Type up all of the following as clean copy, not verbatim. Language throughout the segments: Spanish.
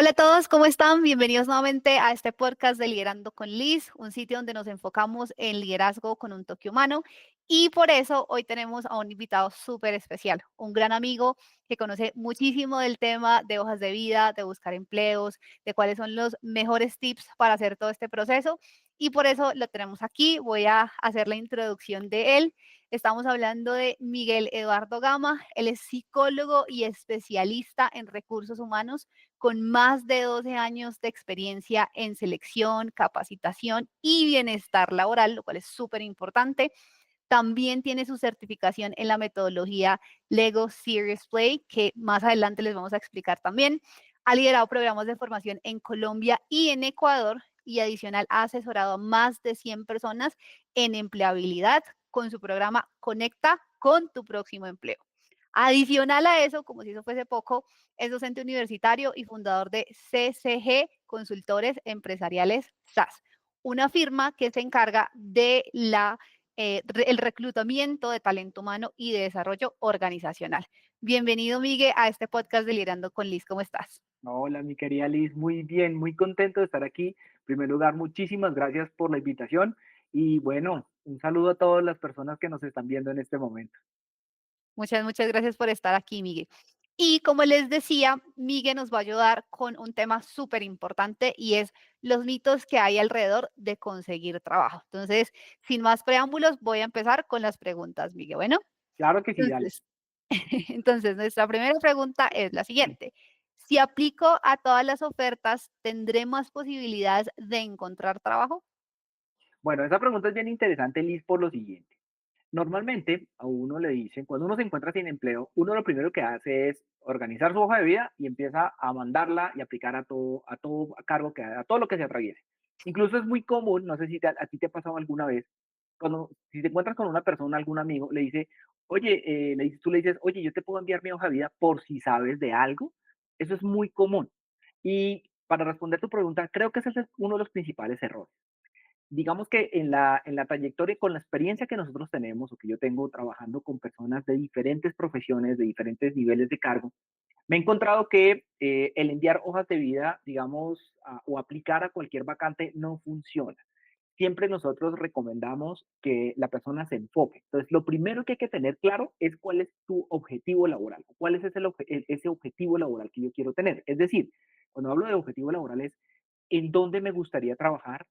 Hola a todos, ¿cómo están? Bienvenidos nuevamente a este podcast de Liderando con Liz, un sitio donde nos enfocamos en liderazgo con un toque humano. Y por eso hoy tenemos a un invitado súper especial, un gran amigo que conoce muchísimo del tema de hojas de vida, de buscar empleos, de cuáles son los mejores tips para hacer todo este proceso. Y por eso lo tenemos aquí. Voy a hacer la introducción de él. Estamos hablando de Miguel Eduardo Gama. Él es psicólogo y especialista en recursos humanos con más de 12 años de experiencia en selección, capacitación y bienestar laboral, lo cual es súper importante. También tiene su certificación en la metodología Lego Serious Play, que más adelante les vamos a explicar también. Ha liderado programas de formación en Colombia y en Ecuador y adicional ha asesorado a más de 100 personas en empleabilidad con su programa Conecta con tu próximo empleo. Adicional a eso, como si eso fuese poco, es docente universitario y fundador de CCG Consultores Empresariales SAS, una firma que se encarga de el reclutamiento de talento humano y de desarrollo organizacional. Bienvenido, Miguel, a este podcast de Liderando con Liz. ¿Cómo estás? Hola, mi querida Liz, muy bien, muy contento de estar aquí. En primer lugar, muchísimas gracias por la invitación y bueno, un saludo a todas las personas que nos están viendo en este momento. Muchas gracias por estar aquí, Miguel. Y como les decía, Miguel nos va a ayudar con un tema súper importante y es los mitos que hay alrededor de conseguir trabajo. Entonces, sin más preámbulos, voy a empezar con las preguntas, Miguel. Bueno, Claro que sí, dale. entonces, entonces nuestra primera pregunta es la siguiente. Si aplico a todas las ofertas, ¿tendré más posibilidades de encontrar trabajo? Bueno, esa pregunta es bien interesante, Liz, por lo siguiente. Normalmente a uno le dicen, cuando uno se encuentra sin empleo, uno lo primero que hace es organizar su hoja de vida y empieza a mandarla y aplicar a todo cargo a todo lo que se atraviese. Incluso es muy común, no sé si a ti te ha pasado alguna vez, cuando si te encuentras con una persona, algún amigo, le dice, oye, tú le dices, oye, yo te puedo enviar mi hoja de vida por si sabes de algo. Eso es muy común. Y para responder tu pregunta, creo que ese es uno de los principales errores. Digamos que en la trayectoria, con la experiencia que nosotros tenemos o que yo tengo trabajando con personas de diferentes profesiones, de diferentes niveles de cargo, me he encontrado que el enviar hojas de vida, digamos, o aplicar a cualquier vacante no funciona. Siempre nosotros recomendamos que la persona se enfoque. Entonces, lo primero que hay que tener claro es cuál es tu objetivo laboral, cuál es ese objetivo laboral que yo quiero tener. Es decir, cuando hablo de objetivo laboral es en dónde me gustaría trabajar,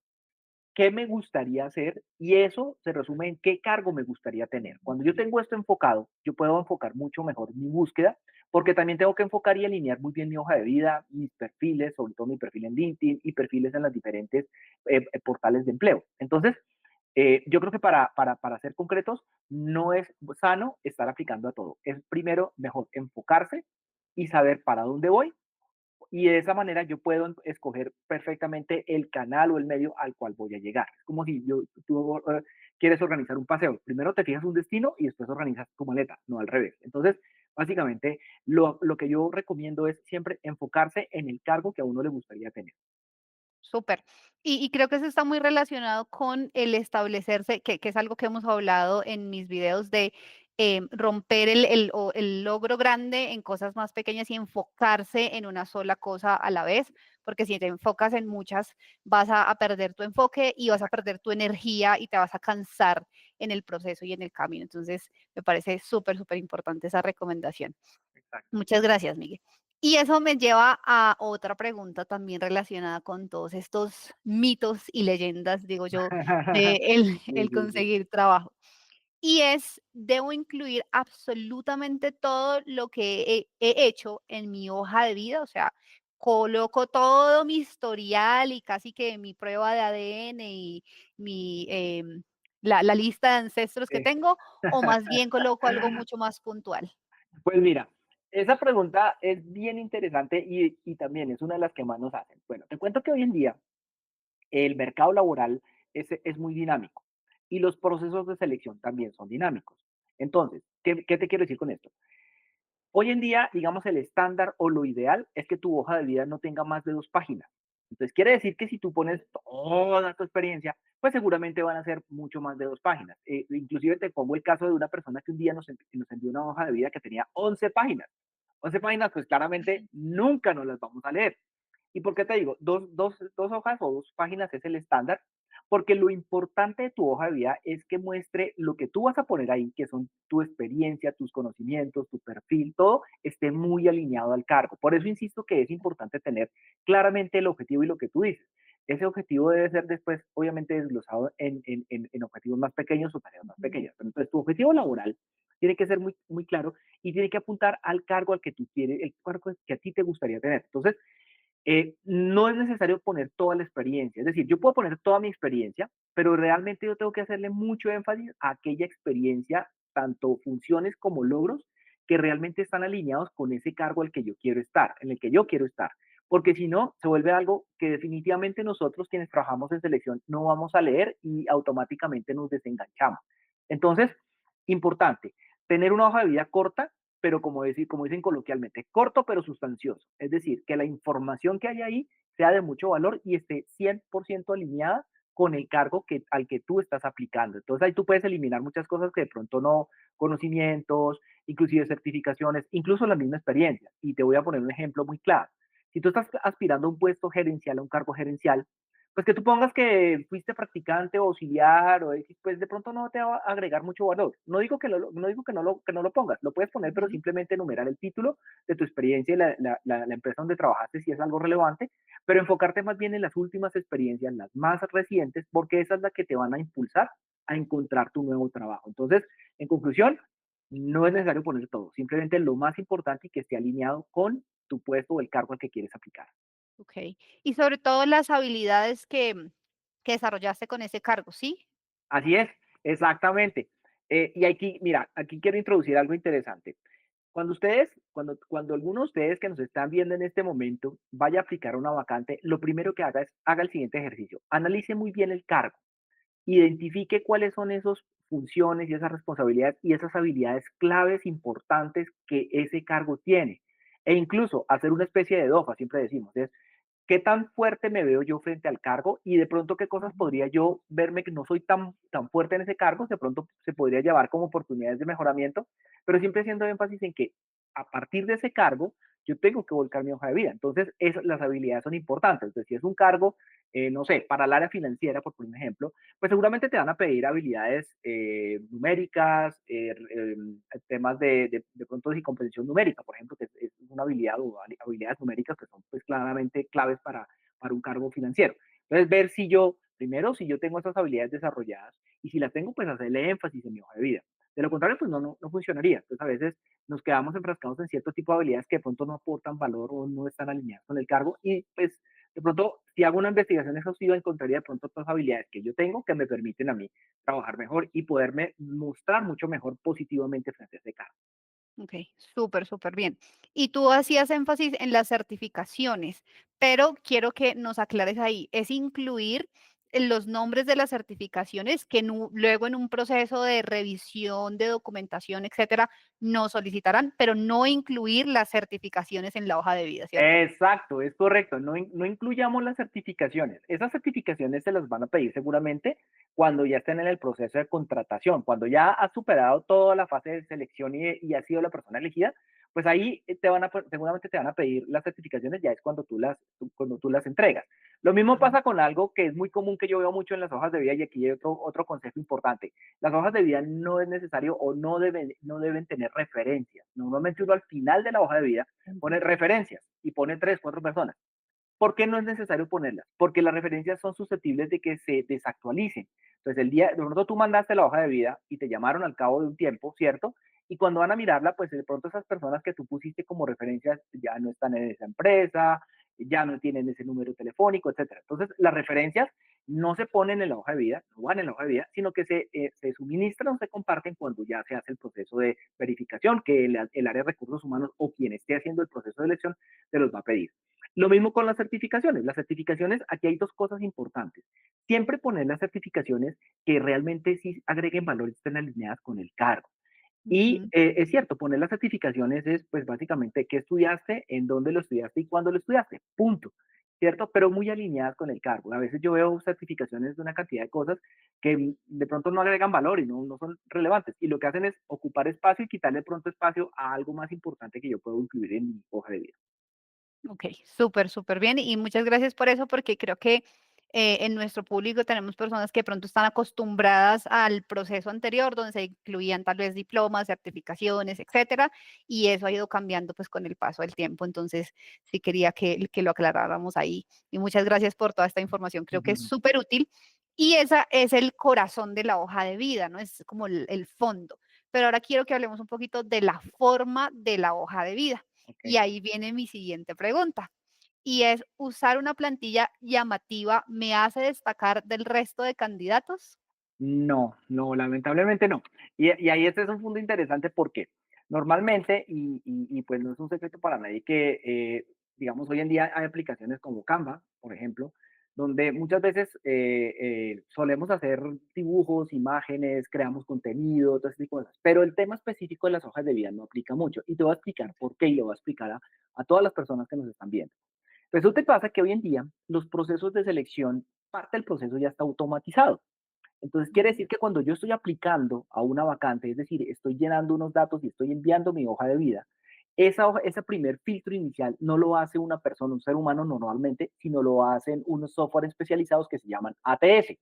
qué me gustaría hacer y eso se resume en qué cargo me gustaría tener. Cuando yo tengo esto enfocado, yo puedo enfocar mucho mejor mi búsqueda porque también tengo que enfocar y alinear muy bien mi hoja de vida, mis perfiles, sobre todo mi perfil en LinkedIn y perfiles en las diferentes portales de empleo. Entonces, yo creo que para ser concretos, no es sano estar aplicando a todo. Es primero mejor enfocarse y saber para dónde voy y de esa manera yo puedo escoger perfectamente el canal o el medio al cual voy a llegar. Es como si tú quieres organizar un paseo. Primero te fijas un destino y después organizas tu maleta, no al revés. Entonces, básicamente, lo que yo recomiendo es siempre enfocarse en el cargo que a uno le gustaría tener. Súper. Y creo que eso está muy relacionado con el establecerse, que es algo que hemos hablado en mis videos de romper el logro grande en cosas más pequeñas y enfocarse en una sola cosa a la vez, porque si te enfocas en muchas, vas a perder tu enfoque y vas a perder tu energía y te vas a cansar en el proceso y en el camino. Entonces, me parece súper importante esa recomendación. Exacto. Muchas gracias, Miguel. Y eso me lleva a otra pregunta también relacionada con todos estos mitos y leyendas, digo yo, de Sí, el sí, sí. conseguir trabajo. Y es, debo incluir absolutamente todo lo que he hecho en mi hoja de vida, o sea, coloco todo mi historial y casi que mi prueba de ADN y la lista de ancestros que Sí. tengo, o más bien coloco algo mucho más puntual. Pues mira, esa pregunta es bien interesante y también es una de las que más nos hacen. Bueno, te cuento que hoy en día el mercado laboral es muy dinámico y los procesos de selección también son dinámicos. Entonces, ¿qué te quiero decir con esto? Hoy en día, digamos, el estándar o lo ideal es que tu hoja de vida no tenga más de 2 páginas. Entonces, quiere decir que si tú pones toda tu experiencia, pues seguramente van a ser mucho más de 2 páginas. Inclusive te pongo el caso de una persona que un día nos envió una hoja de vida que tenía 11 páginas. 11 páginas, pues claramente nunca nos las vamos a leer. ¿Y por qué te digo? Dos hojas o 2 páginas es el estándar, porque lo importante de tu hoja de vida es que muestre lo que tú vas a poner ahí, que son tu experiencia, tus conocimientos, tu perfil, todo esté muy alineado al cargo. Por eso insisto que es importante tener claramente el objetivo y lo que tú dices. Ese objetivo debe ser después, obviamente, desglosado en objetivos más pequeños o tareas más Ujú. pequeñas. Pero entonces, tu objetivo laboral tiene que ser muy, muy claro y tiene que apuntar al cargo al que tú quieres, el cargo que a ti te gustaría tener. Entonces, no es necesario poner toda la experiencia. Es decir, yo puedo poner toda mi experiencia, pero realmente yo tengo que hacerle mucho énfasis a aquella experiencia, tanto funciones como logros, que realmente están alineados con ese cargo al que yo quiero estar, en el que yo quiero estar. Porque si no, se vuelve algo que definitivamente nosotros quienes trabajamos en selección no vamos a leer y automáticamente nos desenganchamos. Entonces, importante, tener una hoja de vida corta, pero como dicen coloquialmente, corto pero sustancioso. Es decir, que la información que hay ahí sea de mucho valor y esté 100% alineada con el cargo al que tú estás aplicando. Entonces ahí tú puedes eliminar muchas cosas que de pronto no, conocimientos, inclusive certificaciones, incluso la misma experiencia. Y te voy a poner un ejemplo muy claro. Si tú estás aspirando a un puesto gerencial, a un cargo gerencial, pues que tú pongas que fuiste practicante o auxiliar o X, pues de pronto no te va a agregar mucho valor. No digo no digo que no lo pongas, lo puedes poner, pero Ujú. simplemente enumerar el título de tu experiencia y la empresa donde trabajaste si es algo relevante, pero enfocarte más bien en las últimas experiencias, las más recientes, porque esas es la que te van a impulsar a encontrar tu nuevo trabajo. Entonces, en conclusión, no es necesario poner todo, simplemente lo más importante y que esté alineado con tu puesto o el cargo al que quieres aplicar. Okey. Y sobre todo las habilidades que desarrollaste con ese cargo, ¿sí? Así es, exactamente. Y aquí, mira, aquí quiero introducir algo interesante. Cuando alguno de ustedes que nos están viendo en este momento vaya a aplicar una vacante, lo primero que haga es, haga el siguiente ejercicio. Analice muy bien el cargo, identifique cuáles son esas funciones y esas responsabilidades y esas habilidades claves importantes que ese cargo tiene. E incluso hacer una especie de DOFA, siempre decimos, es qué tan fuerte me veo yo frente al cargo y de pronto qué cosas Ujú. podría yo verme que no soy tan fuerte en ese cargo, de pronto se podría llevar como oportunidades de mejoramiento, pero siempre haciendo énfasis en que a partir de ese cargo yo tengo que volcar mi hoja de vida. Entonces, las habilidades son importantes. Entonces, si es un cargo, no sé, para el área financiera, por un ejemplo, pues seguramente te van a pedir habilidades numéricas, temas de pronto de comprensión numérica, por ejemplo, que es una habilidad o habilidades numéricas que son pues claramente claves para un cargo financiero. Entonces, ver si yo, primero, si yo tengo esas habilidades desarrolladas y si las tengo, pues hacerle énfasis en mi hoja de vida. De lo contrario, pues no funcionaría. Entonces, a veces nos quedamos enfrascados en cierto tipo de habilidades que de pronto no aportan valor o no están alineadas con el cargo y pues de pronto, si hago una investigación exhaustiva, encontraría de pronto otras habilidades que yo tengo que me permiten a mí trabajar mejor y poderme mostrar mucho mejor positivamente frente a ese cargo. Okey, súper, súper bien. Y tú hacías énfasis en las certificaciones, pero quiero que nos aclares ahí, ¿es incluir los nombres de las certificaciones que luego en un proceso de revisión de documentación, etcétera, nos solicitarán, pero no incluir las certificaciones en la hoja de vida, cierto? Exacto, es correcto. No incluyamos las certificaciones. Esas certificaciones se las van a pedir seguramente cuando ya estén en el proceso de contratación, cuando ya has superado toda la fase de selección y has sido la persona elegida, pues ahí seguramente te van a pedir las certificaciones, ya es cuando tú las entregas. Lo mismo Ujú. pasa con algo que es muy común que yo veo mucho en las hojas de vida y aquí hay otro consejo importante. Las hojas de vida no es necesario o no deben tener referencias. Normalmente uno al final de la hoja de vida pone Ujú. referencias y pone 3, 4 personas. ¿Por qué no es necesario ponerlas? Porque las referencias son susceptibles de que se desactualicen. Entonces, de pronto tú mandaste la hoja de vida y te llamaron al cabo de un tiempo, ¿cierto? Y cuando van a mirarla, pues de pronto esas personas que tú pusiste como referencias ya no están en esa empresa, ya no tienen ese número telefónico, etcétera. Entonces, las referencias no se ponen en la hoja de vida, no van en la hoja de vida, sino que se suministran o se comparten cuando ya se hace el proceso de verificación, que el área de recursos humanos o quien esté haciendo el proceso de elección se los va a pedir. Lo mismo con las certificaciones. Las certificaciones, aquí hay dos cosas importantes. Siempre poner las certificaciones que realmente sí agreguen valor y estén alineadas con el cargo. Y Ujú. es cierto, poner las certificaciones es pues básicamente qué estudiaste, en dónde lo estudiaste y cuándo lo estudiaste, punto, ¿cierto? Pero muy alineadas con el cargo. A veces yo veo certificaciones de una cantidad de cosas que de pronto no agregan valor y no son relevantes. Y lo que hacen es ocupar espacio y quitarle pronto espacio a algo más importante que yo puedo incluir en mi hoja de vida. Ok, súper, súper bien. Y muchas gracias por eso, porque creo que en nuestro público tenemos personas que de pronto están acostumbradas al proceso anterior, donde se incluían tal vez diplomas, certificaciones, etcétera, y eso ha ido cambiando pues con el paso del tiempo. Entonces, sí quería que lo aclaráramos ahí. Y muchas gracias por toda esta información. Creo que es Ujú. súper útil. Y esa es el corazón de la hoja de vida, ¿no? Es como el fondo. Pero ahora quiero que hablemos un poquito de la forma de la hoja de vida. Ok. Y ahí viene mi siguiente pregunta, y es, ¿usar una plantilla llamativa me hace destacar del resto de candidatos? No, no, lamentablemente no. Y ahí este es un punto interesante porque normalmente, pues no es un secreto para nadie que, digamos, hoy en día hay aplicaciones como Canva, por ejemplo, donde muchas veces solemos hacer dibujos, imágenes, creamos contenido, todo ese tipo de cosas. Pero el tema específico de las hojas de vida no aplica mucho. Y te voy a explicar por qué y lo voy a explicar a todas las personas que nos están viendo. Resulta y pasa que hoy en día los procesos de selección, parte del proceso ya está automatizado. Entonces, quiere Ujú, decir que cuando yo estoy aplicando a una vacante, es decir, estoy llenando unos datos y estoy enviando mi hoja de vida, ese primer filtro inicial no lo hace una persona, un ser humano normalmente, sino lo hacen unos software especializados que se llaman ATS.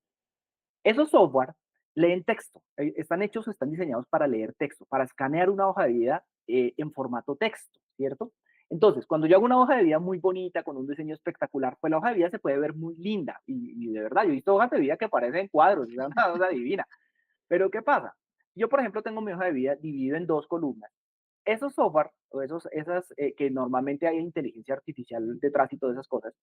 Esos software leen texto, están hechos o están diseñados para leer texto, para escanear una hoja de vida en formato texto, ¿cierto? Entonces, cuando yo hago una hoja de vida muy bonita, con un diseño espectacular, pues la hoja de vida se puede ver muy linda. Y de verdad, yo he visto hojas de vida que parecen cuadros, es una cosa divina. Pero ¿qué pasa? Yo, por ejemplo, tengo mi hoja de vida dividido en dos columnas. Esos software o esas que normalmente hay inteligencia artificial detrás y todas esas cosas,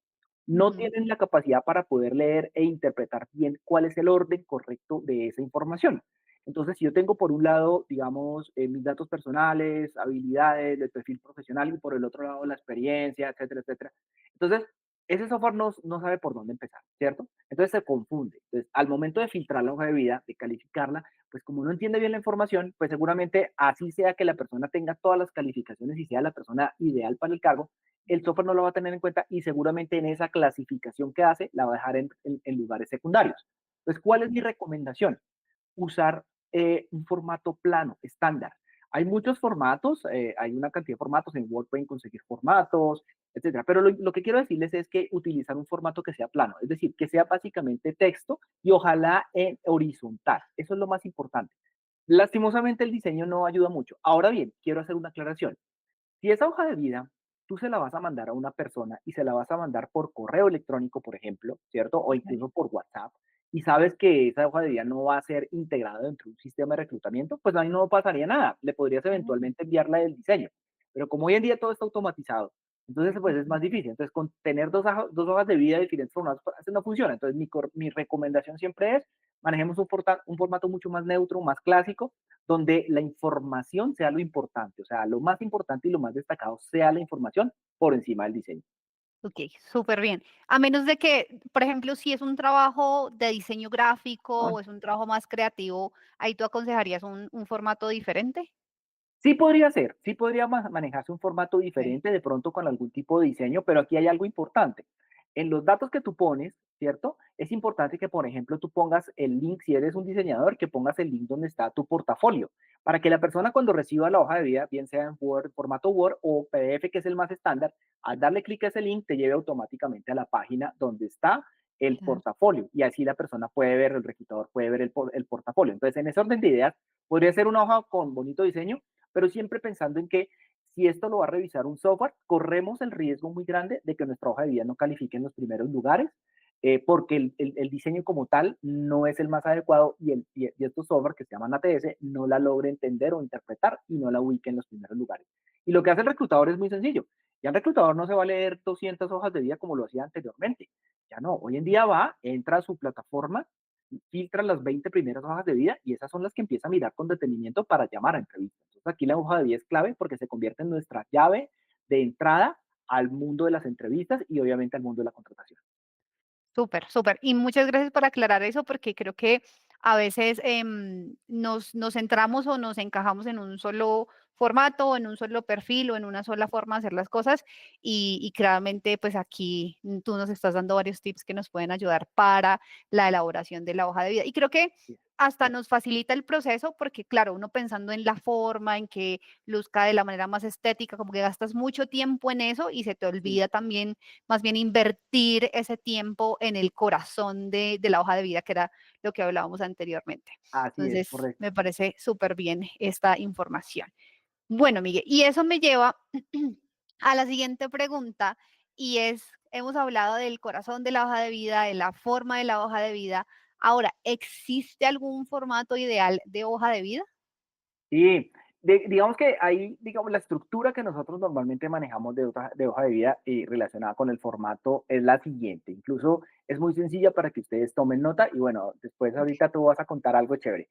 no ujú, tienen la capacidad para poder leer e interpretar bien cuál es el orden correcto de esa información. Entonces, si yo tengo por un lado, digamos, mis datos personales, habilidades, el perfil profesional y por el otro lado la experiencia, etcétera, etcétera. Entonces, ese software no sabe por dónde empezar, ¿cierto? Entonces se confunde. Entonces, al momento de filtrar la hoja de vida, de calificarla, pues como no entiende bien la información, pues seguramente así sea que la persona tenga todas las calificaciones y sea la persona ideal para el cargo, el software no lo va a tener en cuenta y seguramente en esa clasificación que hace la va a dejar en lugares secundarios. Entonces, ¿cuál es mi ujú. recomendación? Usar un formato plano, estándar. Hay muchos formatos, hay una cantidad de formatos, en Word pueden conseguir formatos, etcétera. Pero lo que quiero decirles es que utilizar un formato que sea plano, es decir, que sea básicamente texto y ojalá en horizontal. Eso es lo más importante. Lastimosamente el diseño no ayuda mucho. Ahora bien, quiero hacer una aclaración. Si esa hoja de vida tú se la vas a mandar a una persona y se la vas a mandar por correo electrónico, por ejemplo, ¿cierto? O Ok. incluso por WhatsApp, y sabes que esa hoja de vida no va a ser integrada dentro de un sistema de reclutamiento, pues ahí no pasaría nada. Le podrías Mm, eventualmente enviarla del diseño. Pero como hoy en día todo está automatizado, entonces pues es ujú. más difícil. Entonces, con tener dos hojas de vida de diferentes formatos, pues, no funciona. Entonces, mi recomendación siempre es manejemos un formato mucho más neutro, más clásico, donde la información sea lo importante, o sea, lo más importante y lo más destacado sea la información por encima del diseño. Ok, súper bien. A menos de que, por ejemplo, si es un trabajo de diseño gráfico Ah, o es un trabajo más creativo, ahí tú aconsejarías un formato diferente. sí podría ser, sí podría manejarse un formato Ok. diferente, de pronto con algún tipo de diseño, pero aquí hay algo importante. En los datos que tú pones, ¿cierto? Es importante que, por ejemplo, tú pongas el link, si eres un diseñador, que pongas el link donde está tu portafolio, para que la persona cuando reciba la hoja de vida, bien sea en Word, formato Word o PDF, que es el más estándar, al darle clic a ese link, te lleve automáticamente a la página donde está el Claro. portafolio y así la persona puede ver, el reclutador puede ver el portafolio. Entonces, en ese orden de ideas, podría ser una hoja con bonito diseño, pero siempre pensando en que si esto lo va a revisar un software, corremos el riesgo muy grande de que nuestra hoja de vida no califique en los primeros lugares, porque el diseño como tal no es el más adecuado y estos software que se llaman ATS no la logre entender o interpretar y no la ubique en los primeros lugares. Y lo que hace el reclutador es muy sencillo. Ya el reclutador no se va a leer 200 hojas de vida como lo hacía anteriormente. Ya no, hoy en día va, entra a su plataforma, filtra las 20 primeras hojas de vida y esas son las que empieza a mirar con detenimiento para llamar a entrevistas. Entonces aquí la hoja de vida es clave porque se convierte en nuestra llave de entrada al mundo de las entrevistas y obviamente al mundo de la contratación. Súper, súper. Y muchas gracias por aclarar eso, porque creo que a veces nos centramos o nos encajamos en un solo formato, o en un solo perfil o en una sola forma de hacer las cosas y claramente pues aquí tú nos estás dando varios tips que nos pueden ayudar para la elaboración de la hoja de vida. Y creo que Bien, hasta bien. nos facilita el proceso porque, claro, uno pensando en la forma, en que luzca de la manera más estética, como que gastas mucho tiempo en eso y se te Sí, olvida también, más bien invertir ese tiempo en el corazón de la hoja de vida, que era lo que hablábamos anteriormente. así es, Entonces, correcto. me parece súper bien esta información. Bueno, Miguel, y eso me lleva a la siguiente pregunta y es, hemos hablado del corazón de la hoja de vida, de la forma de la hoja de vida. Ahora, ¿existe algún formato ideal de hoja de vida? Sí, digamos que ahí, digamos, la estructura que nosotros normalmente manejamos de hoja de vida y relacionada con el formato es la siguiente. Incluso es muy sencilla para que ustedes tomen nota y bueno, después Ok. ahorita tú vas a contar algo chévere.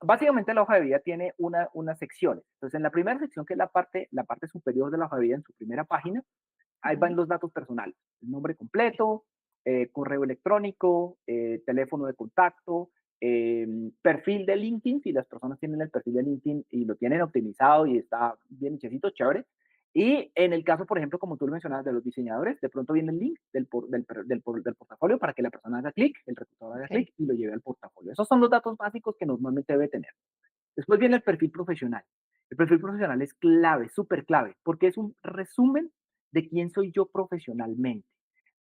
Básicamente la hoja de vida tiene unas secciones. Entonces, en la primera sección, que es la parte superior de la hoja de vida, en su primera página, ahí van Ujú, los datos personales, el nombre completo, correo electrónico, teléfono de contacto, perfil de LinkedIn, si las personas tienen el perfil de LinkedIn y lo tienen optimizado y está bien hechecito, chévere. Y en el caso, por ejemplo, como tú lo mencionabas, de los diseñadores, de pronto viene el link del portafolio para que la persona haga clic, el reclutador haga ok. clic y lo lleve al portafolio. Esos son los datos básicos que normalmente debe tener. Después viene el perfil profesional. El perfil profesional es clave, súper clave, porque es un resumen de quién soy yo profesionalmente.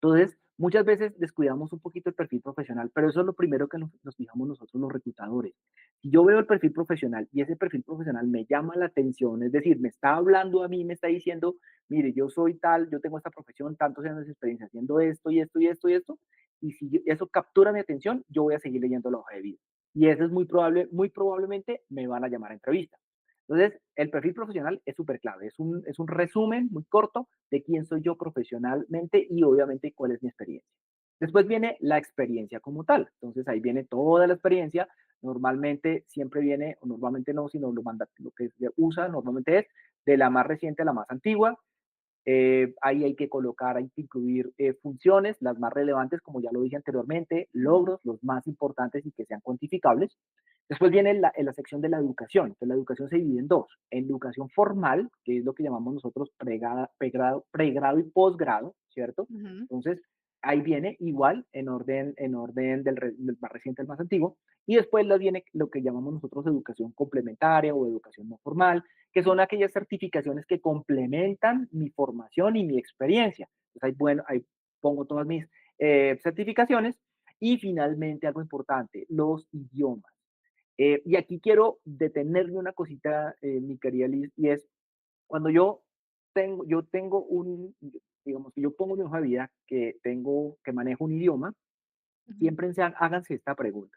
Entonces, muchas veces descuidamos un poquito el perfil profesional, pero eso es lo primero que nos fijamos nosotros los reclutadores. Si yo veo el perfil profesional y ese perfil profesional me llama la atención, es decir, me está hablando a mí, me está diciendo, mire, yo soy tal, yo tengo esta profesión, tantos años de experiencia haciendo esto y esto y esto y esto, y si eso captura mi atención, yo voy a seguir leyendo la hoja de vida y eso es muy probablemente me van a llamar a entrevista. Entonces, el perfil profesional es súper clave, es un resumen muy corto de quién soy yo profesionalmente y obviamente cuál es mi experiencia. Después viene la experiencia como tal, entonces ahí viene toda la experiencia, normalmente siempre viene, o normalmente no, sino lo que se usa normalmente es de la más reciente a la más antigua, ahí hay que colocar, hay que incluir funciones, las más relevantes, como ya lo dije anteriormente, Ujú, logros, los más importantes y que sean cuantificables. Después viene la sección de la educación. Entonces, la educación se divide en dos. En educación formal, que es lo que llamamos nosotros pregrado y posgrado, ¿cierto? ujú, Entonces, ahí viene igual en orden del más reciente al más antiguo. Y después viene lo que llamamos nosotros educación complementaria o educación no formal, que son aquellas certificaciones que complementan mi formación y mi experiencia. Entonces, ahí, bueno, ahí pongo todas mis certificaciones y finalmente algo importante, los idiomas. Y aquí quiero detenerme una cosita, mi querida Liz, y es cuando yo tengo digamos que yo pongo mi hoja de vida que manejo un idioma, ujú, siempre háganse esta pregunta.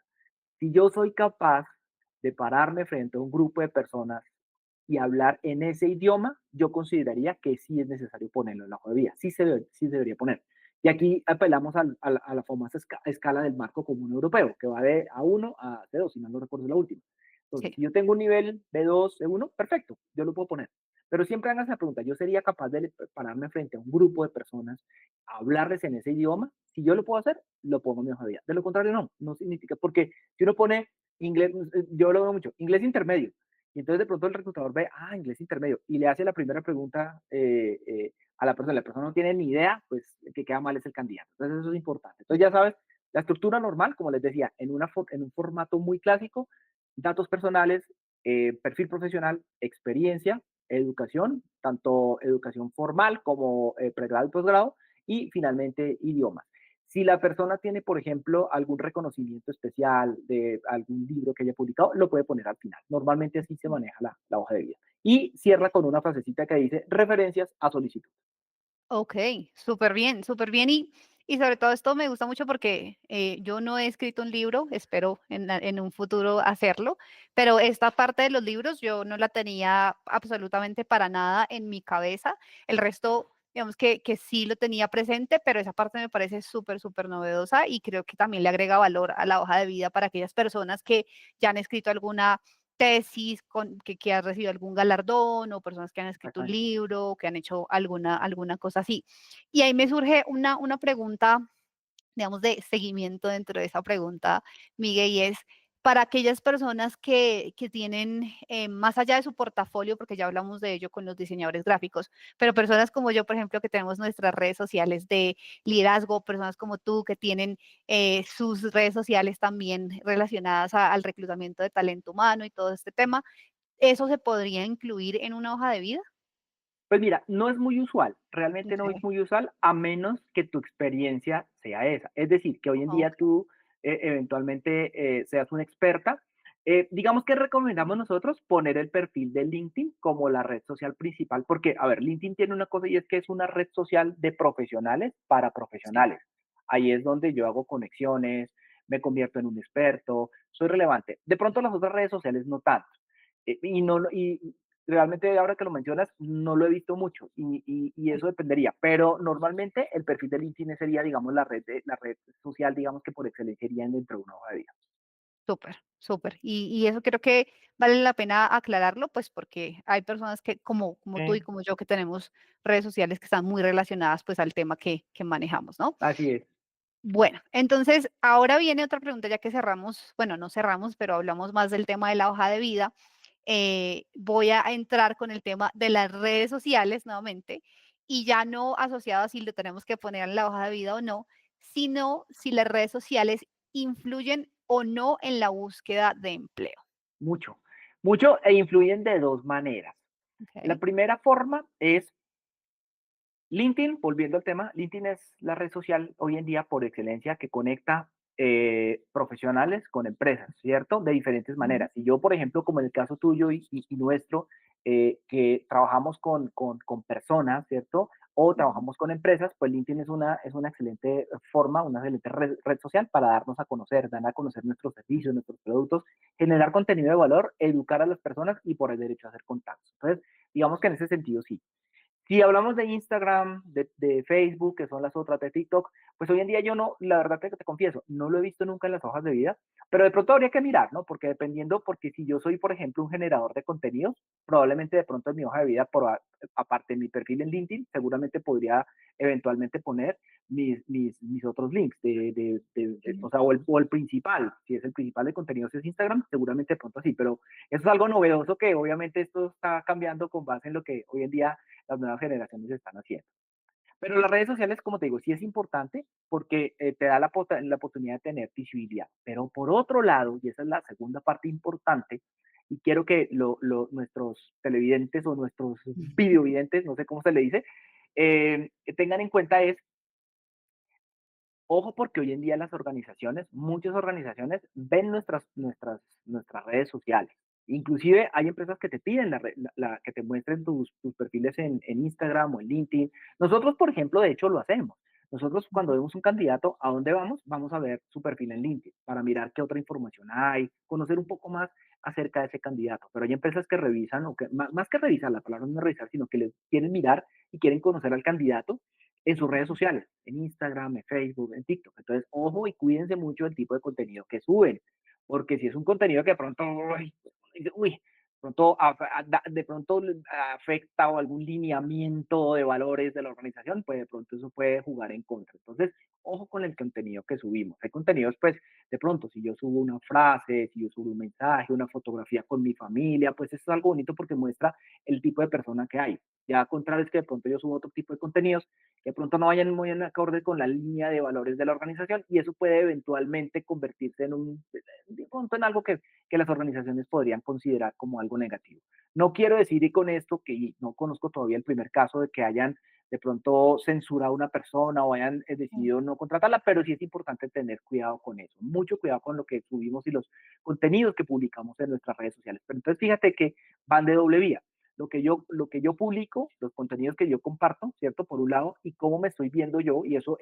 Si yo soy capaz de pararme frente a un grupo de personas y hablar en ese idioma, yo consideraría que sí es necesario ponerlo en la hoja de vida, sí se debería poner. Y aquí apelamos a la famosa escala del marco común europeo, que va de A1 a C2, si mal no recuerdo la última. Entonces, sí. si yo tengo un nivel B2, C1, perfecto, yo lo puedo poner. Pero siempre hagan esa pregunta, ¿yo sería capaz de pararme frente a un grupo de personas, hablarles en ese idioma? Si yo lo puedo hacer, lo pongo en mi hoja de vida. De lo contrario, no significa, porque si uno pone inglés, yo lo veo mucho, inglés intermedio, y entonces de pronto el reclutador ve, inglés intermedio, y le hace la primera pregunta a la persona no tiene ni idea, pues el que queda mal es el candidato. Entonces eso es importante. Entonces ya sabes, la estructura normal, como les decía, en un formato muy clásico, datos personales, perfil profesional, experiencia, educación, tanto educación formal como pregrado y posgrado, y finalmente idiomas. Si la persona tiene, por ejemplo, algún reconocimiento especial de algún libro que haya publicado, lo puede poner al final. Normalmente así se maneja la hoja de vida. Y cierra con una frasecita que dice referencias a solicitud. Okey, súper bien, y sobre todo esto me gusta mucho porque, yo no he escrito un libro, espero en un futuro hacerlo, pero esta parte de los libros yo no la tenía absolutamente para nada en mi cabeza. El resto, digamos que sí lo tenía presente, pero esa parte me parece súper novedosa y creo que también le agrega valor a la hoja de vida para aquellas personas que ya han escrito alguna tesis que ha recibido algún galardón o personas que han escrito un Exactamente. libro o que han hecho alguna cosa así. Y ahí me surge una pregunta digamos, de seguimiento dentro de esa pregunta, Miguel, y es para aquellas personas que tienen, más allá de su portafolio, porque ya hablamos de ello con los diseñadores gráficos, pero personas como yo, por ejemplo, que tenemos nuestras redes sociales de liderazgo, personas como tú que tienen sus redes sociales también relacionadas al reclutamiento de talento humano y todo este tema, ¿eso se podría incluir en una hoja de vida? Pues mira, no es muy usual, realmente no es Okay. muy usual, a menos que tu experiencia sea esa. Es decir, que hoy en día Okay. tú eventualmente seas una experta. Digamos que recomendamos nosotros poner el perfil de LinkedIn como la red social principal, porque, a ver, LinkedIn tiene una cosa y es que es una red social de profesionales para Sí. profesionales. Ahí es donde yo hago conexiones, me convierto en un experto, soy relevante. De pronto las otras redes sociales no tanto. Y realmente ahora que lo mencionas, no lo he visto mucho y eso dependería, pero normalmente el perfil de LinkedIn sería, digamos, la red social, digamos, que por excelencia iría dentro de una hoja de vida. Súper, súper. Y eso creo que vale la pena aclararlo, pues, porque hay personas que, como tú y Eh, como yo, que tenemos redes sociales que están muy relacionadas, pues, al tema que manejamos, ¿no? Así es. Bueno, entonces, ahora viene otra pregunta, ya que cerramos, bueno, no cerramos, pero hablamos más del tema de la hoja de vida. Voy a entrar con el tema de las redes sociales nuevamente, y ya no asociado a si lo tenemos que poner en la hoja de vida o no, sino si las redes sociales influyen o no en la búsqueda de empleo. Mucho, mucho e influyen de dos maneras. La ¿Ok? primera forma es LinkedIn, volviendo al tema, LinkedIn es la red social hoy en día por excelencia que conecta profesionales con empresas, ¿cierto? De diferentes Ujú, maneras. Y yo, por ejemplo, como en el caso tuyo y nuestro, que trabajamos con personas, ¿cierto? O ujú, trabajamos con empresas, pues LinkedIn es una excelente forma, una excelente red social para darnos a conocer, dar a conocer nuestros servicios, nuestros productos, generar contenido de valor, educar a las personas y por el derecho a hacer contactos. Entonces, digamos que en ese sentido sí. Si hablamos de Instagram, de Facebook, que son las otras de TikTok, pues hoy en día yo no, la verdad que te confieso, no lo he visto nunca en las hojas de vida, pero de pronto habría que mirar, ¿no? Porque dependiendo, porque si yo soy, por ejemplo, un generador de contenidos, probablemente de pronto en mi hoja de vida, aparte de mi perfil en LinkedIn, seguramente podría eventualmente poner mis otros links, ujú. o sea, o el principal, si es el principal de contenidos es Instagram, seguramente de pronto sí, pero eso es algo novedoso que obviamente esto está cambiando con base en lo que hoy en día las nuevas generaciones están haciendo. Pero las redes sociales, como te digo, sí es importante porque te da la oportunidad de tener visibilidad. Pero por otro lado, y esa es la segunda parte importante, y quiero que nuestros televidentes o nuestros videovidentes, no sé cómo se le dice, tengan en cuenta es, ojo porque hoy en día las organizaciones, muchas organizaciones ven nuestras redes sociales. Inclusive hay empresas que te piden que te muestren tus perfiles en Instagram o en LinkedIn. Nosotros, por ejemplo, de hecho lo hacemos. Nosotros cuando Ujú, vemos un candidato, ¿a dónde vamos? Vamos a ver su perfil en LinkedIn para mirar qué otra información hay, conocer un poco más acerca de ese candidato. Pero hay empresas que revisan, o que más que revisar, la palabra no es revisar, sino que les quieren mirar y quieren conocer al candidato en sus redes ujú, sociales, en Instagram, en Facebook, en TikTok. Entonces, ojo y cuídense mucho del tipo de contenido que suben, porque si es un contenido que de pronto, uy, pronto, de pronto afecta o algún lineamiento de valores de la organización, pues de pronto eso puede jugar en contra. Entonces, ojo con el contenido que subimos. Hay contenidos, pues, de pronto, si yo subo una frase, si yo subo un mensaje, una fotografía con mi familia, pues eso es algo bonito porque muestra el tipo de persona que hay. Ya contrario es que de pronto yo subo otro tipo de contenidos que de pronto no vayan muy en acorde con la línea de valores de la organización y eso puede eventualmente convertirse de pronto en algo que las organizaciones podrían considerar como algo negativo. No quiero decir y con esto que no conozco todavía el primer caso de que hayan de pronto censurado a una persona o hayan ujú, decidido no contratarla, pero sí es importante tener cuidado con eso, mucho cuidado con lo que subimos y los contenidos que publicamos en nuestras redes sociales. Pero entonces fíjate que van de doble vía lo que yo publico, los contenidos que yo comparto, ¿cierto? Por un lado, y cómo me estoy viendo yo, y eso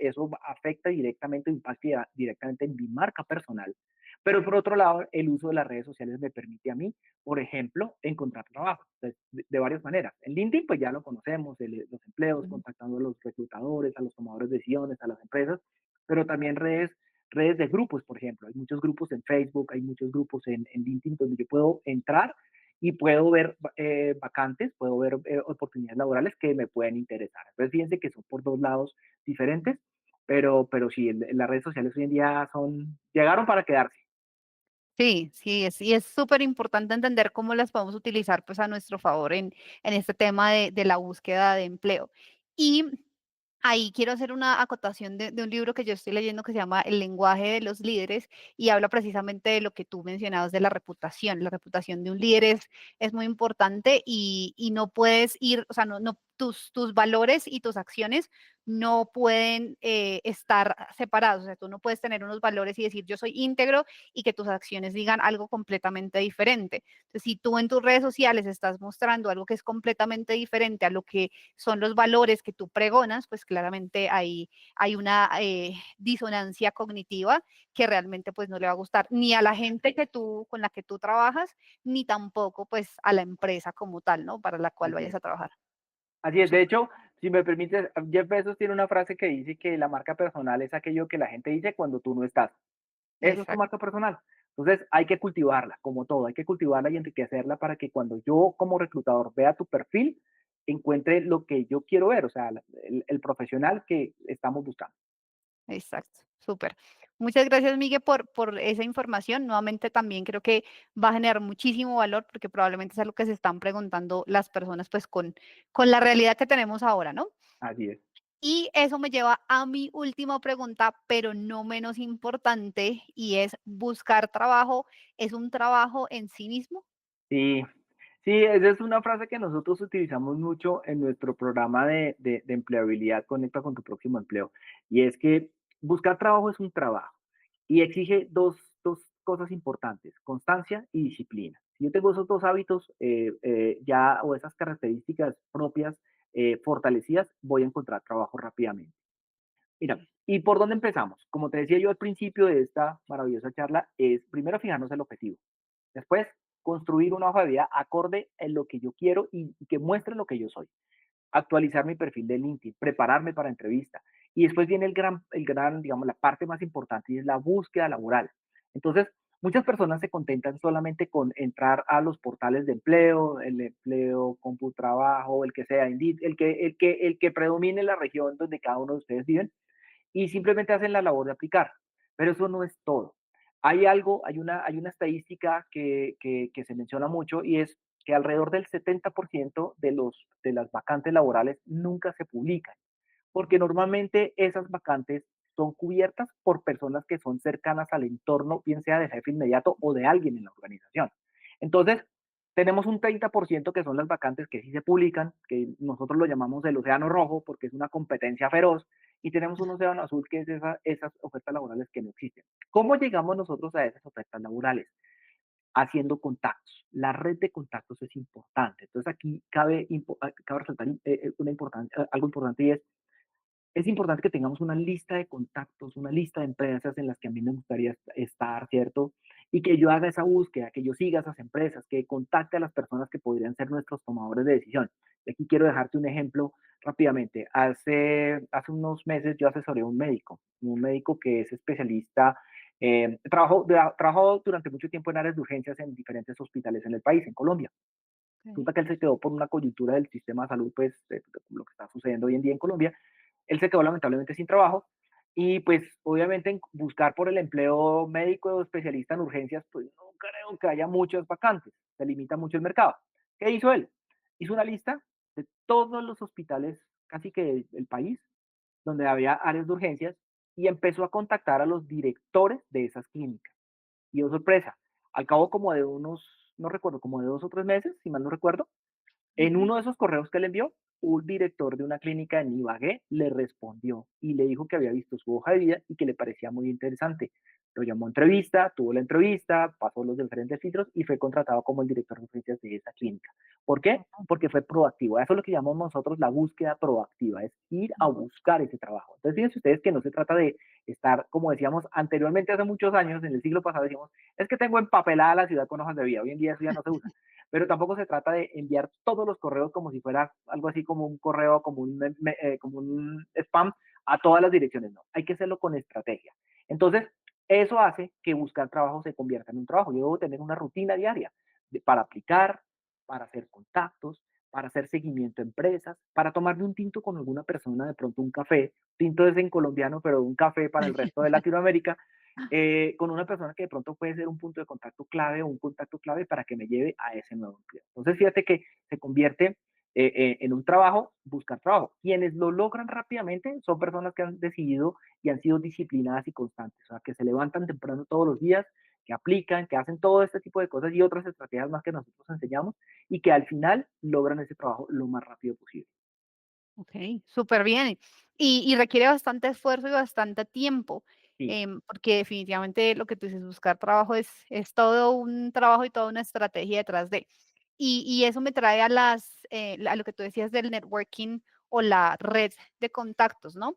afecta directamente, impacta directamente en mi marca personal. Pero por otro lado, el uso de las redes sociales me permite a mí, por ejemplo, encontrar trabajo de varias maneras. En LinkedIn, pues ya lo conocemos, los empleos, ujú. contactando a los reclutadores, a los tomadores de decisiones, a las empresas, pero también redes de grupos, por ejemplo. Hay muchos grupos en Facebook, hay muchos grupos en LinkedIn donde yo puedo entrar y puedo ver vacantes, puedo ver oportunidades laborales que me pueden interesar. Entonces, fíjense que son por dos lados diferentes, pero sí, las redes sociales hoy en día llegaron para quedarse. Sí, sí, y es súper importante entender cómo las podemos utilizar, pues, a nuestro favor en este tema de la búsqueda de empleo. Y ahí quiero hacer una acotación de un libro que yo estoy leyendo que se llama El lenguaje de los líderes y habla precisamente de lo que tú mencionabas de la reputación. La reputación de un líder es muy importante y no puedes ir, o sea, tus valores y tus acciones no pueden estar separados. O sea, tú no puedes tener unos valores y decir yo soy íntegro y que tus acciones digan algo completamente diferente. Entonces, si tú en tus redes sociales estás mostrando algo que es completamente diferente a lo que son los valores que tú pregonas, pues claramente hay una disonancia cognitiva que realmente pues no le va a gustar ni a la gente con la que tú trabajas, ni tampoco pues a la empresa como tal, ¿no? Para la cual Así vayas es. a trabajar. Así es. De Súper, hecho, si me permites, Jeff Bezos tiene una frase que dice que la marca personal es aquello que la gente dice cuando tú no estás. Eso es tu exacto, marca personal. Entonces hay que cultivarla, como todo, hay que cultivarla y enriquecerla para que cuando yo como reclutador vea tu perfil, encuentre lo que yo quiero ver, o sea, el profesional que estamos buscando. exacto, súper. Muchas gracias, Miguel, por esa información. Nuevamente también creo que va a generar muchísimo valor porque probablemente es algo que se están preguntando las personas pues con la realidad que tenemos ahora, ¿no? Así es. Y eso me lleva a mi última pregunta, pero no menos importante, y es, ¿buscar trabajo es un trabajo en sí mismo? Sí, sí, esa es una frase que nosotros utilizamos mucho en nuestro programa de empleabilidad Conecta con tu próximo empleo. Y es que buscar trabajo es un trabajo y exige dos cosas importantes, constancia y disciplina. Si yo tengo esos dos hábitos ya o esas características propias fortalecidas, voy a encontrar trabajo rápidamente. Mira, ¿y por dónde empezamos? Como te decía yo al principio de esta maravillosa charla, es primero fijarnos el objetivo. Después, construir una hoja de vida acorde en lo que yo quiero y que muestre lo que yo soy. Actualizar mi perfil de LinkedIn, prepararme para entrevista. Y después viene digamos, la parte más importante y es la búsqueda laboral. Entonces, muchas personas se contentan solamente con entrar a los portales de empleo, el empleo, CompuTrabajo, el que sea, Indeed, el que predomine en la región donde cada uno de ustedes viven y simplemente hacen la labor de aplicar. Pero eso no es todo. Hay una estadística que se menciona mucho y es que alrededor del 70% de las vacantes laborales nunca se publican, porque normalmente esas vacantes son cubiertas por personas que son cercanas al entorno, bien sea del jefe inmediato o de alguien en la organización. Entonces, tenemos un 30% que son las vacantes que sí se publican, que nosotros lo llamamos el océano rojo porque es una competencia feroz, y tenemos un océano azul que es esas ofertas laborales que no existen. ¿Cómo llegamos nosotros a esas ofertas laborales? Haciendo contactos. La red de contactos es importante. Entonces aquí cabe resaltar algo importante y es importante que tengamos una lista de contactos, una lista de empresas en las que a mí me gustaría estar, ¿cierto? Y que yo haga esa búsqueda, que yo siga esas empresas, que contacte a las personas que podrían ser nuestros tomadores de decisión. Y aquí quiero dejarte un ejemplo rápidamente. Hace unos meses yo asesoré a un médico que es especialista, trabajó durante mucho tiempo en áreas de urgencias en diferentes hospitales en el país, en Colombia. Ok, Resulta que él se quedó por una coyuntura del sistema de salud, pues, de lo que está sucediendo hoy en día en Colombia. Él se quedó lamentablemente sin trabajo y pues obviamente en buscar por el empleo médico o especialista en urgencias, pues no creo que haya muchas vacantes, se limita mucho el mercado. ¿Qué hizo él? Hizo una lista de todos los hospitales casi que del país donde había áreas de urgencias y empezó a contactar a los directores de esas clínicas. Y oh sorpresa, al cabo como de unos, no recuerdo, como de 2 o 3 meses, si mal no recuerdo, en ujú, uno de esos correos que le envió, un director de una clínica en Ibagué le respondió y le dijo que había visto su hoja de vida y que le parecía muy interesante. Lo llamó a entrevista, tuvo la entrevista, pasó los diferentes filtros y fue contratado como el director de urgencias de esa clínica. ¿Por qué? Porque fue proactivo. Eso es lo que llamamos nosotros la búsqueda proactiva, es ir a ujú. buscar ese trabajo. Entonces, fíjense ustedes que no se trata de estar, como decíamos anteriormente, hace muchos años, en el siglo pasado, decíamos, es que tengo empapelada la ciudad con hojas de vida. Hoy en día eso ya no se usa, pero tampoco se trata de enviar todos los correos como si fuera algo así como un correo, como un spam a todas las direcciones. No, hay que hacerlo con estrategia. Entonces, eso hace que buscar trabajo se convierta en un trabajo. Yo debo tener una rutina diaria para aplicar, para hacer contactos, para hacer seguimiento a empresas, para tomarme un tinto con alguna persona, de pronto un café. Tinto es en colombiano, pero un café para el resto de Latinoamérica, con una persona que de pronto puede ser un punto de contacto clave o un contacto clave para que me lleve a ese nuevo empleo. Entonces, fíjate que se convierte en un trabajo, buscar trabajo. Quienes lo logran rápidamente son personas que han decidido y han sido disciplinadas y constantes, o sea, que se levantan temprano todos los días, que aplican, que hacen todo este tipo de cosas y otras estrategias más que nosotros enseñamos y que al final logran ese trabajo lo más rápido posible. Okey, súper bien. Y requiere bastante esfuerzo y bastante tiempo, Sí, porque definitivamente lo que tú dices, buscar trabajo es todo un trabajo y toda una estrategia detrás de. Y eso me trae a a lo que tú decías del networking o la red de contactos, ¿no?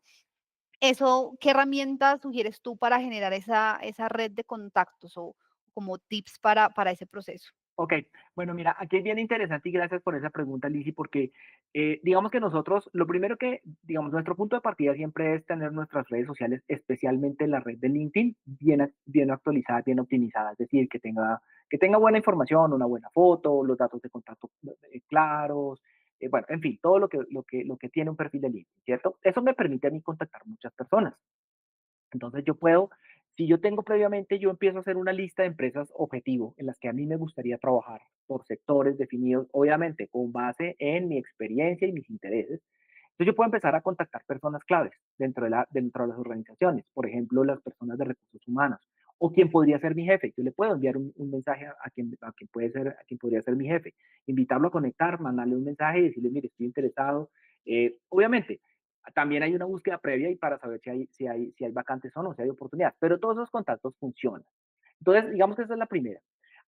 Eso, ¿qué herramientas sugieres tú para generar esa red de contactos o como tips para ese proceso? ok. Bueno, mira, aquí es bien interesante y gracias por esa pregunta, Lizzy, porque digamos que nosotros, lo primero que, digamos, nuestro punto de partida siempre es tener nuestras redes sociales, especialmente la red de LinkedIn, bien actualizada, bien optimizada, es decir, que tenga buena información, una buena foto, los datos de contacto claros, bueno, en fin, todo lo que tiene un perfil de LinkedIn, ¿cierto? Eso me permite a mí contactar muchas personas. Entonces yo puedo, si yo tengo previamente, yo empiezo a hacer una lista de empresas objetivo en las que a mí me gustaría trabajar por sectores definidos, obviamente con base en mi experiencia y mis intereses. Entonces yo puedo empezar a contactar personas claves dentro de las organizaciones, por ejemplo, las personas de recursos humanos, o quien podría ser mi jefe. Yo le puedo enviar un mensaje a quien puede ser, a quien podría ser mi jefe, invitarlo a conectar, mandarle un mensaje y decirle, mire, estoy interesado. Obviamente, también hay una búsqueda previa y para saber si hay vacantes o no, si hay oportunidades, pero todos esos contactos funcionan. Entonces, digamos que esa es la primera.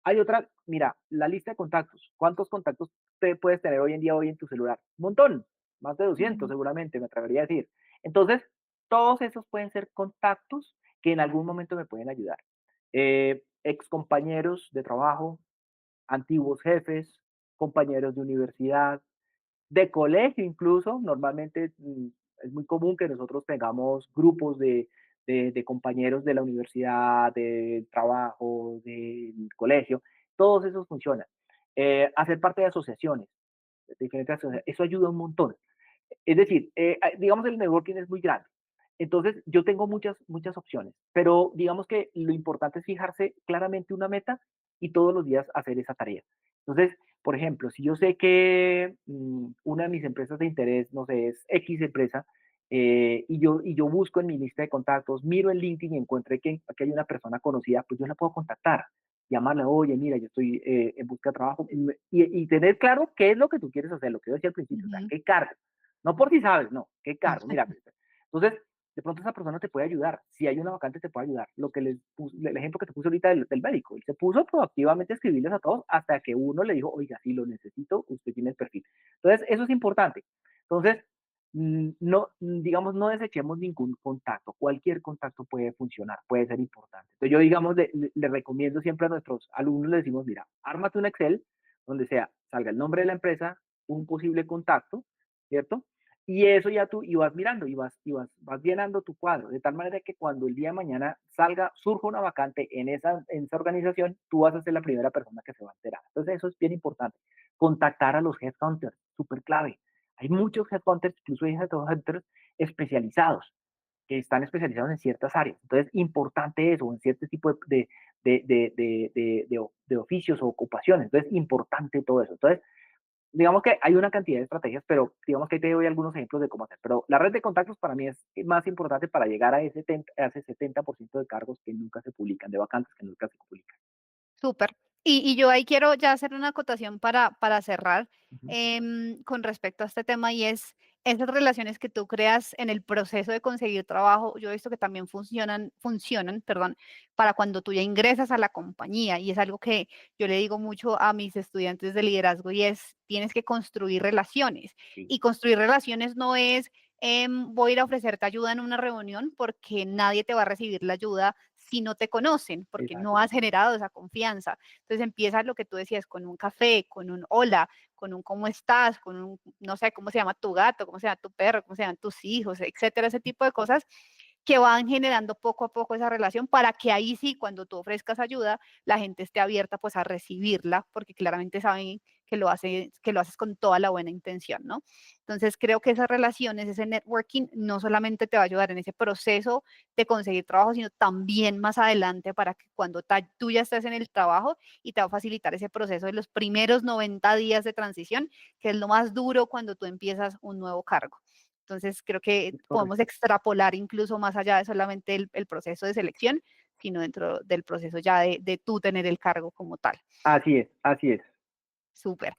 Hay otra, mira, la lista de contactos. ¿Cuántos contactos te puedes tener hoy en día hoy en tu celular? Un montón, más de 200 Ujú. seguramente, me atrevería a decir. Entonces, todos esos pueden ser contactos que en algún momento me pueden ayudar. Ex compañeros de trabajo, antiguos jefes, compañeros de universidad, de colegio incluso. Normalmente es muy común que nosotros tengamos grupos de compañeros de la universidad, del trabajo, del colegio. Todos esos funcionan. Hacer parte de asociaciones, de diferentes asociaciones, eso ayuda un montón. Es decir, digamos el networking es muy grande. Entonces, yo tengo muchas opciones, pero digamos que lo importante es fijarse claramente una meta y todos los días hacer esa tarea. Entonces, por ejemplo, si yo sé que una de mis empresas de interés, no sé, es X empresa, y yo busco en mi lista de contactos, miro en LinkedIn y encuentre que hay una persona conocida, pues yo la puedo contactar, llamarle, oye, mira, yo estoy en busca de trabajo, y tener claro qué es lo que tú quieres hacer, lo que yo decía al principio, o sea, Ujú. qué cargo. No por si sabes, no, qué cargo. Mira, entonces, de pronto esa persona te puede ayudar. Si hay una vacante, te puede ayudar. El ejemplo que te puse ahorita del médico, él se puso proactivamente a escribirles a todos hasta que uno le dijo, oiga, si lo necesito, usted tiene el perfil. Entonces, eso es importante. Entonces, no, digamos, no desechemos ningún contacto. Cualquier contacto puede funcionar, puede ser importante. Entonces, yo, digamos, le recomiendo siempre a nuestros alumnos, le decimos, mira, ármate un Excel donde sea, salga el nombre de la empresa, un posible contacto, ¿cierto? Y eso ya tú, y vas mirando, vas llenando tu cuadro, de tal manera que cuando el día de mañana surja una vacante en esa organización, tú vas a ser la primera persona que se va a enterar. Entonces eso es bien importante. Contactar a los headhunters, súper clave. Hay muchos headhunters, incluso hay headhunters especializados, que están especializados en ciertas áreas. Entonces, importante eso, en cierto tipo de oficios o ocupaciones. Entonces, importante todo eso. Entonces, digamos que hay una cantidad de estrategias, pero digamos que ahí te doy algunos ejemplos de cómo hacer. Pero la red de contactos para mí es más importante para llegar a ese 70% de cargos que nunca se publican, de vacantes que nunca se publican. Súper. Y yo ahí quiero ya hacer una acotación para cerrar, Ujú. con respecto a este tema, y es esas relaciones que tú creas en el proceso de conseguir trabajo. Yo he visto que también funcionan, perdón, para cuando tú ya ingresas a la compañía, y es algo que yo le digo mucho a mis estudiantes de liderazgo, y es, tienes que construir relaciones. Sí, Y construir relaciones no es, voy a ir a ofrecerte ayuda en una reunión, porque nadie te va a recibir la ayuda si no te conocen, porque no exacto. has generado esa confianza. Entonces empieza lo que tú decías, con un café, con un hola, con un cómo estás, con un, no sé, cómo se llama tu gato, cómo se llama tu perro, cómo se llaman tus hijos, etcétera, ese tipo de cosas que van generando poco a poco esa relación para que ahí sí, cuando tú ofrezcas ayuda, la gente esté abierta pues a recibirla, porque claramente saben que lo haces con toda la buena intención, ¿no? Entonces, creo que esas relaciones, ese networking, no solamente te va a ayudar en ese proceso de conseguir trabajo, sino también más adelante para que cuando tú ya estés en el trabajo y te va a facilitar ese proceso de los primeros 90 días de transición, que es lo más duro cuando tú empiezas un nuevo cargo. Entonces, creo que Es podemos correcto. extrapolar incluso más allá de solamente el proceso de selección, sino dentro del proceso ya de tú tener el cargo como tal. Así es, así es. Súper.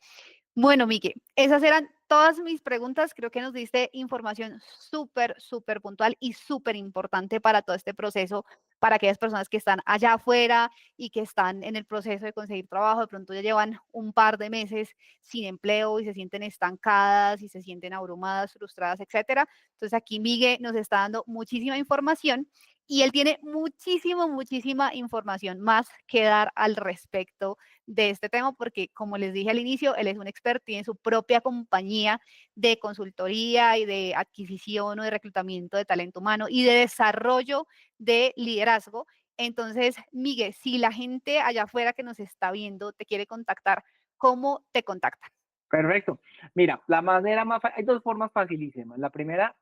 Bueno, Miguel, esas eran todas mis preguntas. Creo que nos diste información súper, súper puntual y súper importante para todo este proceso, para aquellas personas que están allá afuera y que están en el proceso de conseguir trabajo. De pronto ya llevan un par de meses sin empleo y se sienten estancadas y se sienten abrumadas, frustradas, etcétera. Entonces aquí Miguel nos está dando muchísima información y él tiene muchísima información más que dar al respecto de este tema, porque como les dije al inicio, él es un experto, tiene su propia compañía de consultoría y de adquisición o de reclutamiento de talento humano y de desarrollo de liderazgo. Entonces, Miguel, si la gente allá afuera que nos está viendo te quiere contactar, ¿cómo te contactan? Perfecto. Mira, la manera más, hay dos formas facilísimas. La primera,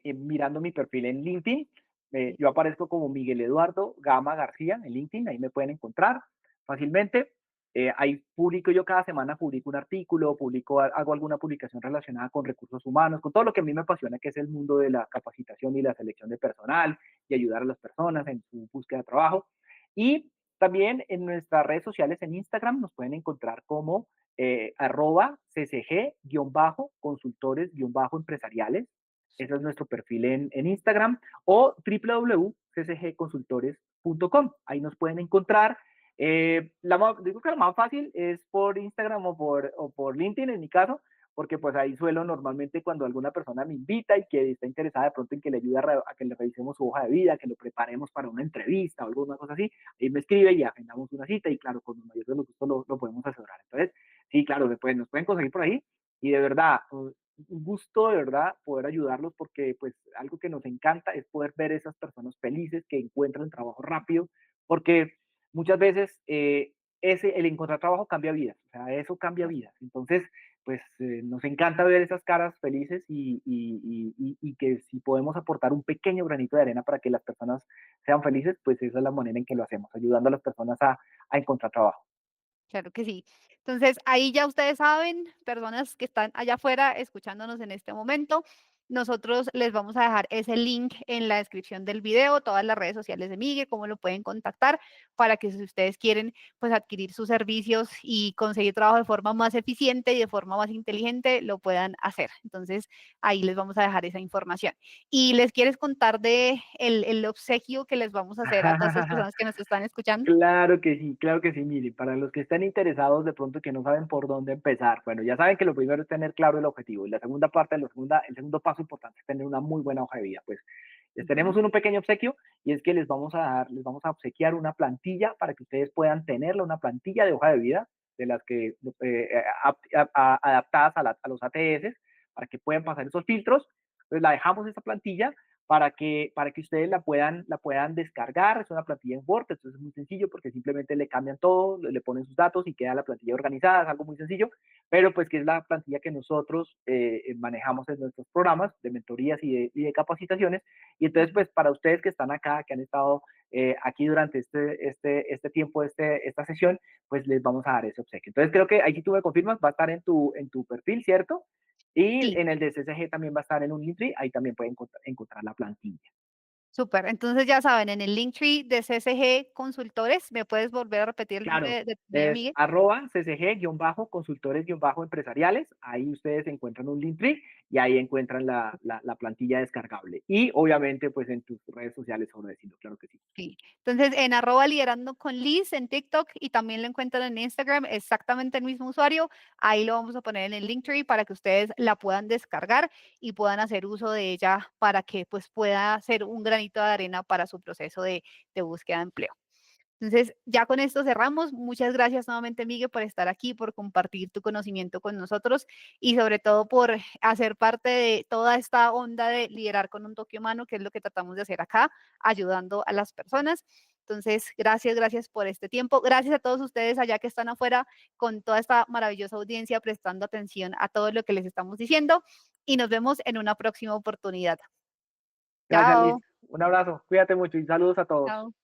mirando mi perfil en LinkedIn, Sí, yo aparezco como Miguel Eduardo Gama García en LinkedIn, ahí me pueden encontrar fácilmente. Ahí publico, yo cada semana publico un artículo, hago alguna publicación relacionada con recursos humanos, con todo lo que a mí me apasiona, que es el mundo de la capacitación y la selección de personal y ayudar a las personas en su búsqueda de trabajo. Y también en nuestras redes sociales en Instagram nos pueden encontrar como arroba ccg-consultores-empresariales. Ese es nuestro perfil en Instagram o www.ccgconsultores.com. Ahí nos pueden encontrar. Digo que lo más fácil es por Instagram o por LinkedIn en mi caso, porque pues ahí suelo normalmente cuando alguna persona me invita y que está interesada de pronto en que le ayude a que le revisemos su hoja de vida, que lo preparemos para una entrevista o alguna cosa así, ahí me escribe y agendamos una cita y claro, con el mayor de los gustos lo podemos asesorar. Entonces, sí, claro, nos pueden conseguir por ahí y de verdad, un gusto de verdad poder ayudarlos porque pues algo que nos encanta es poder ver esas personas felices que encuentran trabajo rápido, porque muchas veces el encontrar trabajo cambia vidas, o sea, eso cambia vidas. Entonces, pues nos encanta ver esas caras felices y que si podemos aportar un pequeño granito de arena para que las personas sean felices, pues esa es la manera en que lo hacemos, ayudando a las personas a encontrar trabajo. claro que sí. Entonces, ahí ya ustedes saben, personas que están allá afuera escuchándonos en este momento, nosotros les vamos a dejar ese link en la descripción del video, todas las redes sociales de Miguel, cómo lo pueden contactar para que si ustedes quieren pues adquirir sus servicios y conseguir trabajo de forma más eficiente y de forma más inteligente, lo puedan hacer. Entonces, ahí les vamos a dejar esa información. Y les quieres contar de el obsequio que les vamos a hacer a todas estas personas que nos están escuchando. Claro que sí, mire, para los que estén interesados de pronto que no saben por dónde empezar, bueno, ya saben que lo primero es tener claro el objetivo y la segunda parte, el segundo paso importante es tener una muy buena hoja de vida, pues les tenemos Ujú. un pequeño obsequio y es que les vamos a obsequiar una plantilla para que ustedes puedan tenerla, una plantilla de hoja de vida de las que adaptadas a los ATS para que puedan pasar esos filtros, entonces la dejamos esa plantilla para que ustedes la puedan descargar. Es una plantilla en Word, entonces es muy sencillo porque simplemente le cambian todo, le ponen sus datos y queda la plantilla organizada, es algo muy sencillo, pero pues que es la plantilla que nosotros manejamos en nuestros programas de mentorías y de capacitaciones. Y entonces, Ujú. pues para ustedes que están acá, que han estado aquí durante este tiempo, esta sesión, pues les vamos a dar ese obsequio. Entonces creo que ahí si tú me confirmas, va a estar en tu perfil, ¿cierto? Y Sí, en el de CCG también va a estar en un Linktree, ahí también pueden encontrar la plantilla. súper. Entonces ya saben, en el Linktree de CCG Consultores, ¿me puedes volver a repetir el nombre Claro, de es Miguel? arroba CCG-consultores-empresariales. Ahí ustedes encuentran un Linktree y ahí encuentran la plantilla descargable. Y obviamente, pues en tus redes sociales, sobre decirlo, claro que sí. Sí. Entonces, en arroba liderando con Liz en TikTok y también lo encuentran en Instagram, exactamente el mismo usuario. Ahí lo vamos a poner en el Linktree para que ustedes la puedan descargar y puedan hacer uso de ella para que pues pueda ser un granito de arena para su proceso de búsqueda de empleo. Entonces, ya con esto cerramos. Muchas gracias nuevamente, Miguel, por estar aquí, por compartir tu conocimiento con nosotros y sobre todo por hacer parte de toda esta onda de liderar con un toque humano, que es lo que tratamos de hacer acá, ayudando a las personas. Entonces, gracias, gracias por este tiempo. Gracias a todos ustedes allá que están afuera con toda esta maravillosa audiencia prestando atención a todo lo que les estamos diciendo y nos vemos en una próxima oportunidad. Gracias, Liz. Chao. Un abrazo, cuídate mucho y saludos a todos. Chao.